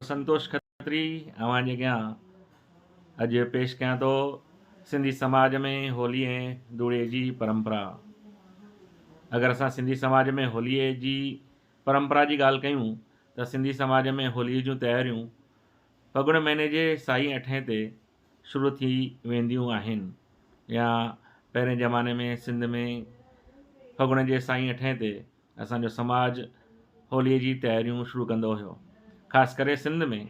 संतोष खत्री अवां जे अॻियां अॼु पेश कयां थो सिंधी समाज में होली ऐं धूड़े जी परंपरा। अगरि असां सिंधी समाज में होलीअ जी परंपरा जी ॻाल्हि कयूं त सिंधी समाज में होलीअ जूं तयारियूं फगुण महीने जे साईं अठे ते शुरू थी वेंदियूं आहिनि। या पहिरें ज़माने में सिंध में फगुण जे साईं अठे ते असांजो समाज होलीअ जी तयारियूं शुरू कंदो हुयो। ख़ासि करे सिंध में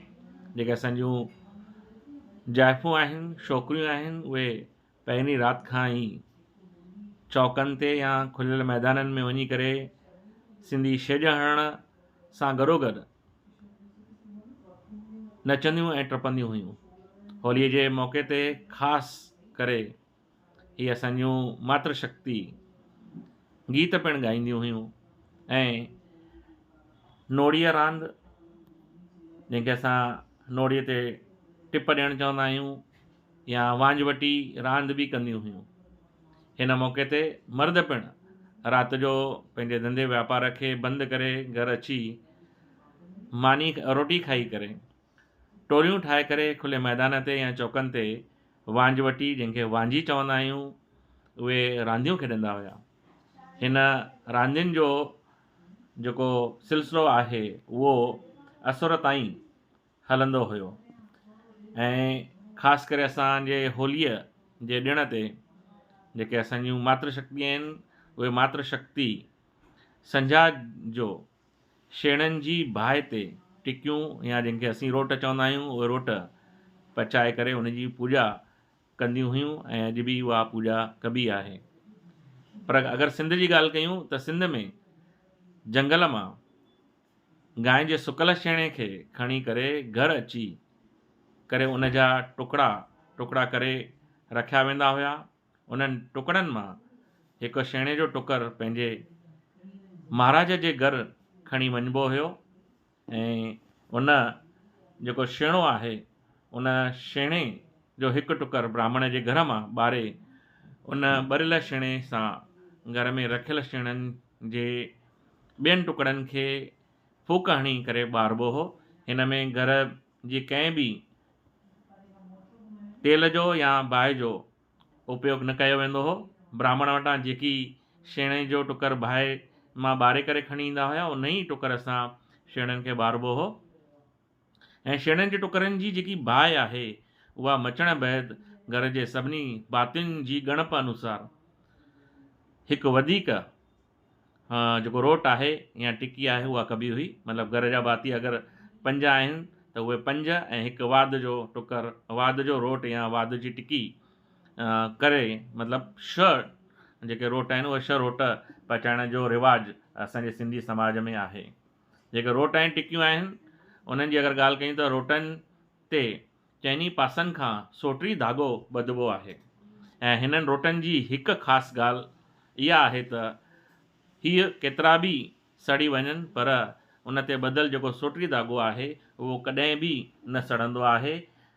जेके असांजूं जाइफ़ूं आहिनि, छोकिरियूं आहिनि, उहे पहिरीं राति खां ई चौकनि ते या खुलियल मैदाननि में वञी करे सिंधी छेॼ हणण सां गॾोगॾु नचंदियूं ऐं टपंदियूं हुयूं। होलीअ जे मौक़े ते ख़ासि करे हीअ असांजूं मातृशक्ति गीत पिणु ॻाईंदियूं हुयूं ऐं नोड़ीअ रांदि जंहिंखे असां नोड़ीअ ते टिप ॾियणु चवंदा आहियूं या वांझवटी रांदि बि कंदियूं हुयूं। हिन मौक़े ते मर्द पिणु राति जो पंहिंजे धंधे वापार खे बंदि करे घरु अची मानी रोटी खाई करे टोलियूं ठाहे करे खुले मैदान ते या चौकनि ते वांझवटी जंहिंखे वांझी चवंदा आहियूं उहे रांदियूं खेॾंदा हुआ। हिन रांदियुनि जो जेको सिलसिलो आहे उहो असुर ताईं हलंदो हुयो ऐं ख़ासि करे असांजे होलीअ जे ॾिण ते जेके असांजूं मातृशक्ति आहिनि उहे मातृशक्ति संझा जो छेणनि जी बाहि ते टिकियूं या जंहिंखे असीं रोट चवंदा आहियूं उहे रोट पचाए करे उनजी पूॼा कंदियूं हुयूं ऐं अॼु बि उहा पूॼा कबी आहे। पर अगरि सिंध जी ॻाल्हि कयूं त सिंध में जंगल मां गांइ जे सुकल छेणे खे खणी करे घरु अची करे उन जा टुकड़ा करे रखिया वेंदा हुआ। उन्हनि टुकड़नि मां हिकु छेणे जो टुकर पंहिंजे महाराज जे घरु खणी वञिबो हुयो ऐं उन जेको छेणो आहे उन छेणे जो हिकु टुकर ब्राह्मण जे घर मां ॿारे उन ॿरियल छेणे सां घर में रखियल छेणनि जे ॿियनि टुकड़नि खे फूक हणी करे ॿारिबो हो। हिन में घर जी कंहिं बि तेल जो या बाहि जो उपयोग न कयो वेंदो हो। ब्राह्मण वटां जेकी छेणे जो टुकर बाहि मां ॿारे करे खणी ईंदा हुआ उन ई टुकर सां छेणनि खे ॿारिबो हो ऐं छेणनि जे टुकरनि जी जेकी बाहि आहे उहा मचण बैदि घर जे सभिनी भातियुनि जी ॻणप अनुसार हिकु वधीक जेको रोट आहे या टिकी आहे उहा कबी हुई। मतिलबु घर जा भाती अगरि 5 आहिनि त उहे 5 ऐं हिकु वाद जो टुकर वाद जो रोट या वाद जी टिकी करे मतिलबु 6 जेके रोट आहिनि उहे 6 रोट पचाइण जो रिवाजु असांजे सिंधी समाज में आहे। जेके रोट ऐं टिकियूं आहिनि उन्हनि जी अगरि ॻाल्हि कयूं त रोटनि ते चइनी पासनि खां सोटी धाॻो ॿधिबो आहे ऐं हिननि रोटनि जी हिकु ख़ासि ॻाल्हि इहा आहे त हीअ केतिरा बि सड़ी वञनि पर उन ते ॿधल जेको सोटी धाॻो आहे उहो कॾहिं बि न सड़ंदो आहे,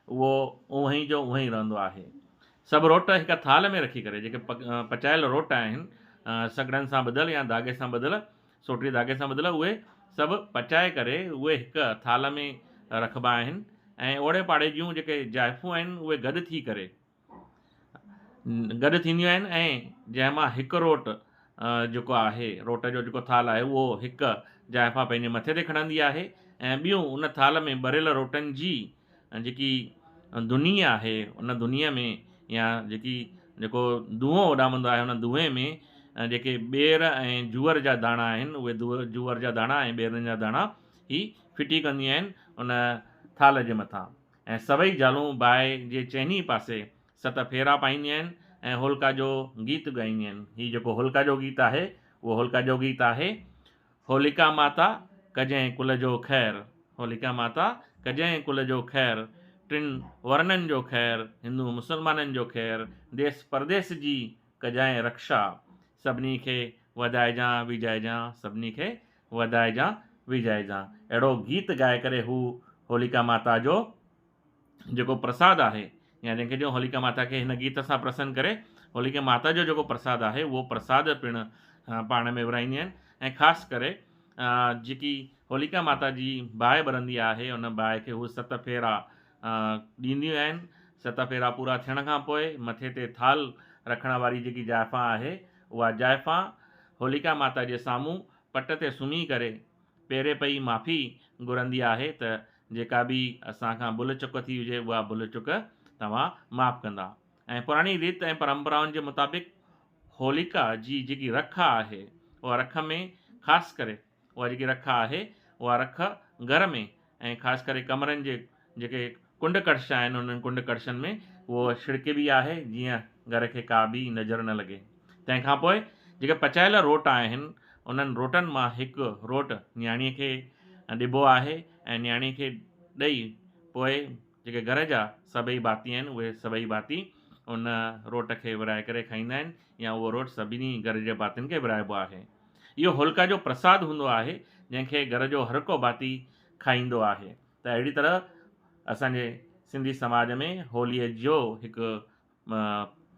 उहो उहं ई जो उहं ई रहंदो आहे। सभु रोट हिकु थाल में रखी करे जेके पचायल रोट आहिनि सॻड़नि सां ॿधल या धाॻे सां ॿधल सोटी धाॻे सां ॿधल उहे सभु पचाए करे उहे हिकु थाल में रखिबा आहिनि ऐं ओड़े पाड़े जूं जेके जाइफ़ूं आहिनि उहे गॾु थी करे गॾु थींदियूं आहिनि ऐं जंहिंमां हिकु रोट जेको आहे रोट जो जेको थाल आहे उहो हिकु जाइफ़ा पंहिंजे मथे ते खणंदी आहे ऐं ॿियूं उन थाल में भरियल रोटनि जी जेकी दुनी आहे उन दुनीअ में या जेको धुओं उॾामंदो आहे उन धुएं में जेके ॿेर ऐं जूअर जा दाणा आहिनि उहे जूअर जा दाणा ऐं ॿेरनि जा दाणा ही फिटी कंदियूं आहिनि उन थाल जे मथां ऐं सभई ज़ालूं बाहि जे चइनी पासे 7 फेरा पाईंदियूं आहिनि ऐं होलिका जो गीत ॻाईंदियूं आहिनि। हीउ जेको होलिका जो गीत आहे उहो होलिका जो गीत आहे होलिका माता कजैं कुल जो ख़ैर, होलिका माता कजैं कुल जो ख़ैर, टिनि वर्णनि जो ख़ैर, हिंदू मुस्लमाननि जो ख़ैर, देश परदेस जी कजांइ रक्षा, सभिनी खे वधाइजां विजाइजां, सभिनी खे वधाइजां विजाइजां। अहिड़ो गीत ॻाए करे हू होलिका माता जो जेको प्रसाद आहे या जंहिंखे जो होलिका माता खे हिन गीत सां प्रसन्न करे होलिका माता जो जेको प्रसाद आहे उहो प्रसाद पिणु पाण में विराईंदियूं आहिनि ऐं ख़ासि करे जेकी होलिका माता जी बाहि ॿरंदी आहे। उन बाहि खे हू 7 फेरा ॾींदियूं आहिनि। 7 फेरा पूरा थियण खां पोइ मथे ते थाल रखण वारी जेकी जाइफ़ा आहे, उहा जाइफ़ा होलिका माता जे साम्हूं पट ते सुम्ही करे पेरे पई माफ़ी घुरंदी आहे त जेका बि असांखां भुल चुक थी हुजे उहा भुल चुक तव्हां माफ़ कंदा। ऐं पुराणी रीत ऐं परंपराउनि जे मुताबिक़ होलिका जी जेकी रख आहे, उहा रख में ख़ासि करे उहा जेकी रख आहे, उहा रख घर में ऐं ख़ासि करे कमरनि जे जेके कुंड कड़श आहिनि, उन्हनि कुंड कड़शनि में उहो छिड़किबी आहे, जीअं घर खे का बि नज़र न लॻे। तंहिंखां पोइ जेके पचायल रोट आहिनि, उन्हनि रोटनि मां हिकु रोट न्याणीअ खे ॾिबो आहे ऐं न्याणीअ खे ॾेई पोइ जेके घर जा सभई भाती आहिनि, उहे सभई भाती उन रोट खे विराए करे खाईंदा आहिनि, या उहो रोट सभिनी घर जे भातियुनि खे विराइबो आहे। इहो होलिका जो प्रसाद हूंदो आहे, जंहिंखे घर जो हर को भाती खाईंदो आहे। त अहिड़ी तरह असांजे सिंधी समाज में होलीअ जो हिकु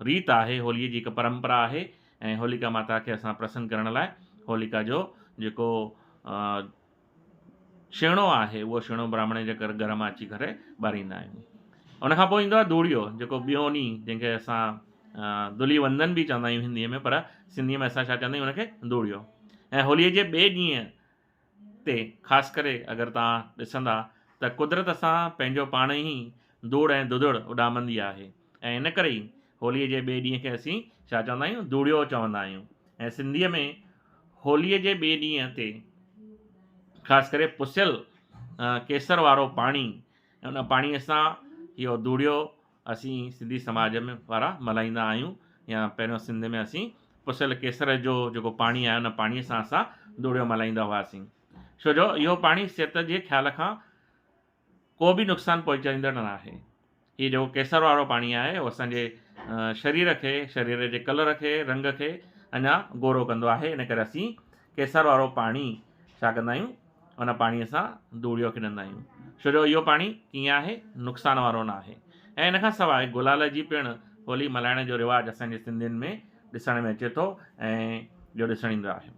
रीत आहे, होलीअ जी हिकु परंपरा आहे। ऐं होलिका माता खे असां प्रसन्न करण लाइ होलिका जो जेको छेणो आहे, उहो छेणो ब्राह्मण जे घर मां अची करे ॿारींदा आहियूं। उनखां पोइ ईंदो आहे धूड़ियो, जेको ॿियों ॾींहुं, जंहिंखे असां धुली वंदन बि चवंदा आहियूं हिंदीअ में, पर सिंधीअ में असां छा चवंदा आहियूं हुनखे, धूड़ियो। ऐं होलीअ जे ॿिए ॾींहं ते ख़ासि करे अगरि तव्हां ॾिसंदा त कुदरत सां पंहिंजो पाण ई धूड़ ऐं दुधड़ उॾामंदी आहे। ऐं इन करे ई होलीअ जे ॿिए ॾींहं खे असीं छा चवंदा आहियूं, धूड़ियो चवंदा आहियूं। ऐं सिंधीअ में होलीअ जे ॿिए ॾींहं ते ख़ासि करे पुसियल केसर वारो पाणी, उन पाणीअ सां इहो धूड़ियो असीं सिंधी समाज में वारा मल्हाईंदा आहियूं। या पहिरियों सिंध में असीं पुसियल केसर जो जेको पाणी आहे, उन पाणीअ सां असां धूड़ियो मल्हाईंदा हुआसीं। छो जो इहो पाणी सिहत जे ख़्याल खां को बि नुक़सानु पहुचाईंदड़ न आहे। हीउ जेको केसर वारो पाणी आहे, उहो असांजे शरीर खे, शरीर जे कलर खे, रंग खे अञा गोरो कंदो आहे। इन करे असीं केसर वारो पाणी छा कंदा आहियूं, उन पाणीअ सां धूड़ियो खिलंदा आहियूं। छो जो इहो पाणी कीअं आहे, नुक़सान वारो न आहे। ऐं इन खां सवाइ गुलाल जी पिणु होली मल्हाइण जो रिवाजु असांजे सिंधियुनि में ॾिसण में अचे थो, ऐं जो ॾिसणु ईंदो आहे।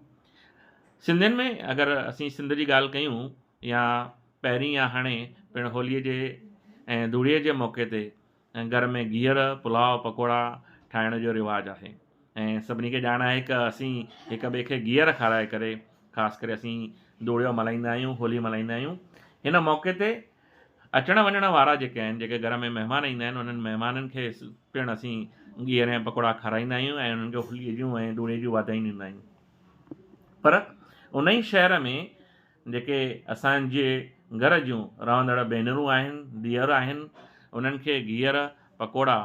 सिंधियुनि में अगरि असीं सिंध जी ॻाल्हि कयूं, या पहिरीं या हाणे पिणु होलीअ जे ऐं धूड़ीअ जे मौक़े ते घर में गीहर, पुलाव, पकोड़ा ठाहिण जो रिवाजु आहे। ऐं सभिनी खे ॼाण आहे कि असीं हिक ॿिए खे गीहर खाराए करे ख़ासि करे असीं धूड़ियो मल्हाईंदा आहियूं, होली मल्हाईंदा आहियूं। हिन मौक़े ते अचण वञण वारा जेके आहिनि, जेके घर में महिमान ईंदा आहिनि, उन्हनि महिमाननि खे पिणु असीं गीहर ऐं पकोड़ा खाराईंदा आहियूं ऐं उन्हनि खे होलीअ जूं ऐं धूड़े जूं वाधायूं ॾींदा आहियूं। पर उन ई शहर में जेके असांजे घर जूं रहंदड़ भेनरूं आहिनि, धीअर आहिनि, उन्हनि खे गीहर पकोड़ा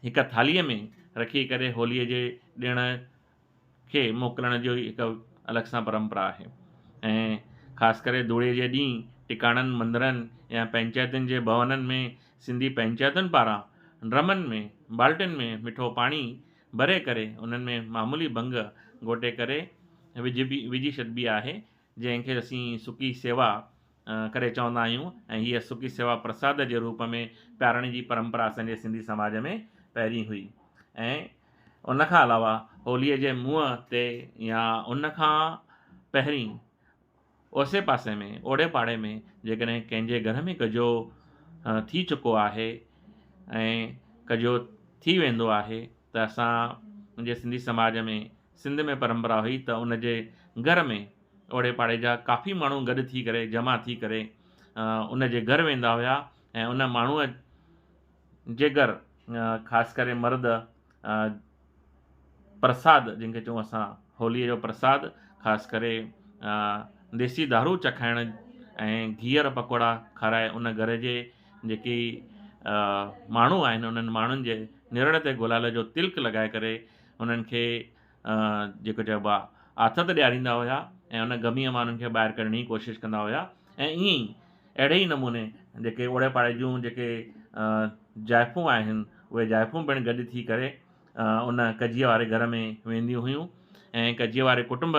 हिक थालीअ में रखी करे होलीअ जे ॾिण खे मोकिलण जो हिकु अलॻि सां परंपरा आहे। ऐं ख़ासि करे धूड़े जे ॾींहुं टिकाणनि, मंदरनि या पंचायतुनि जे भवननि में सिंधी पंचायतुनि पारां ड्रमनि में, बाल्टियुनि में मिठो पाणी भरे करे उन्हनि में मामूली भंग घोटे करे विझी छॾिबी आहे, जंहिंखे असीं सुकी सेवा करे चवंदा आहियूं। ऐं हीअ सुकी सेवा प्रसाद जे रूप में पियारण जी परंपरा असांजे सिंधी समाज में पहिरीं हुई। ऐं उनखां अलावा होलीअ जे मुंहं ते या उनखां पहिरीं ओसे पासे में, ओड़े पाड़े में जेकॾहिं कंहिंजे घर में कजो थी चुको आहे ऐं कजो थी वेंदो आहे, त असां मुंहिंजे सिंधी समाज में, सिंध में परंपरा हुई त उन जे घर में ओड़े पाड़े जा काफ़ी माण्हू गॾु थी करे, जमा थी करे उन जे घर वेंदा हुआ। ऐं उन माण्हूअ जे घर ख़ासि करे मर्द प्रसाद, जंहिंखे चऊं असां होलीअ जो प्रसाद, ख़ासि करे देसी दारू चखाइण ऐं गीहर पकोड़ा खाराए उन घर जे जेकी माण्हू आहिनि, उन्हनि माण्हुनि जे निरड़ ते गुलाल जो तिलक लॻाए करे उन्हनि खे जेको चइबो आहे आथत ॾियारींदा हुआ ऐं उन गमीअ मां उन्हनि खे ॿाहिरि कढण जी कोशिशि कंदा हुआ। ऐं ईअं ई अहिड़े ई नमूने जेके ओड़े पाड़े जूं जेके जाइफ़ूं आहिनि, उहे जाइफ़ूं पिणु गॾु थी करे उन कजीअ वारे घर में वेंदियूं हुयूं ऐं कजीअ वारे कुटुंब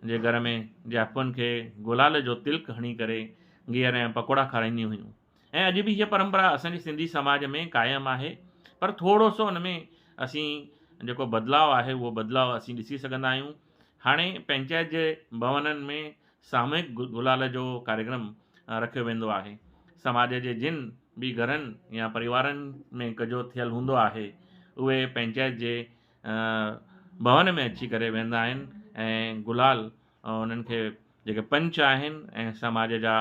जे घर में जाइफ़ुनि खे गुलाल जो तिलक हणी करे गीहर ऐं पकोड़ा खाराईंदियूं हुयूं। ऐं अॼु बि हीअ परंपरा असांजी सिंधी समाज में क़ाइमु आहे, पर थोरो सो हुन में असीं जेको बदिलाव आहे, उहो बदिलाव असीं ॾिसी सघंदा आहियूं। हाणे पंचायत जे भवननि में सामूहिक गुलाल जो कार्यक्रम रखियो वेंदो आहे। समाज जे जिन बि घरनि या परिवारनि में कजो थियल हूंदो आहे उहे पंचायत जे भवन में अची करे वेंदा आहिनि ऐं गुलाल उन्हनि खे जेके पंच आहिनि ऐं समाज जा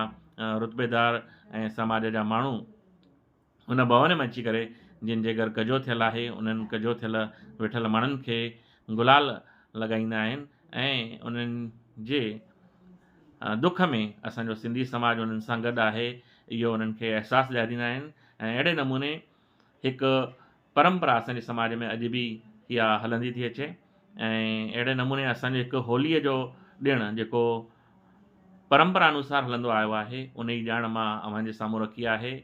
रुतबेदार ऐं समाज जा माण्हू उन भवन में अची करे जिन जे घर कजो थियल आहे उन्हनि कजो थियल वेठल माण्हुनि खे गुलाल लॻाईंदा आहिनि ऐं उन्हनि जे दुख में असांजो सिंधी समाज उन्हनि सां गॾु आहे इहो उन्हनि खे अहसासु ॾियारींदा आहिनि। ऐं अहिड़े नमूने हिकु परंपरा असांजे समाज में अॼु बि इहा हलंदी थी अचे ऐं अहिड़े नमूने असांजो हिकु होलीअ जो ॾिणु जेको परंपरा अनुसार हलंदो आयो आहे उन जी ॼाण मां अव्हांजे साम्हूं रखी आहे।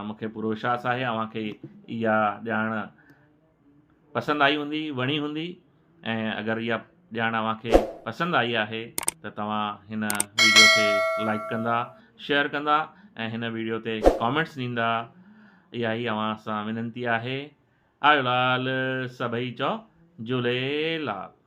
मूंखे पूरो विश्वास आहे अव्हांखे इहा ॼाण पसंदि आई हूंदी, वणी हूंदी ऐं अगरि इहा ॼाण अव्हांखे पसंदि आई आहे त तव्हां हिन वीडियो खे लाइक कंदा, शेयर कंदा ऐं हिन वीडियो ते कॉमेंट्स ॾींदा। इहा ई अव्हां सां विनंती आहे। आयो लाल सभई चओ झूलेलाल।